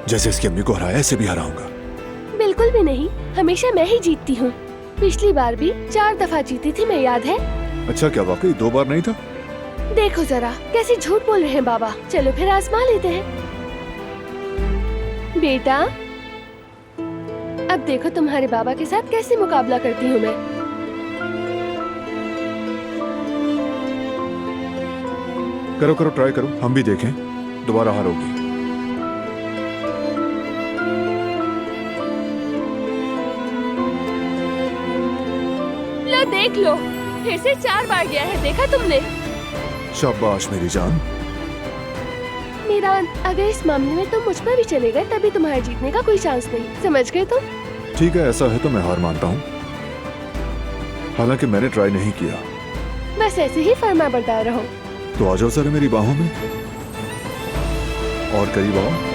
जैसे इसकी अम्मी को हराया ऐसे भी हराऊंगा। बिल्कुल भी नहीं, हमेशा मैं ही जीतती हूँ। पिछली बार भी 4 दफा जीती थी मैं, याद है? अच्छा, क्या वाकई 2 बार नहीं था? देखो जरा कैसे झूठ बोल रहे हैं बाबा। चलो फिर आजमा लेते हैं। बेटा, अब देखो तुम्हारे बाबा के साथ कैसे मुकाबला करती हूँ मैं। करो करो, ट्राई करो, हम भी देखें दोबारा हारोगी। लो देख लो, फिर से 4 बार गया है, देखा तुमने? शाबाश मेरी जान। मीरान, अगर इस मामले में तुम मुझ पर भी चले गए तभी तुम्हारे जीतने का कोई चांस नहीं, समझ गए तुम? ठीक है, ऐसा है तो मैं हार मानता हूँ, हालांकि मैंने ट्राई नहीं किया। बस ऐसे ही फर्मा बरदार रहो। तो आ जाओ जरा मेरी बाहों में और करीब आओ।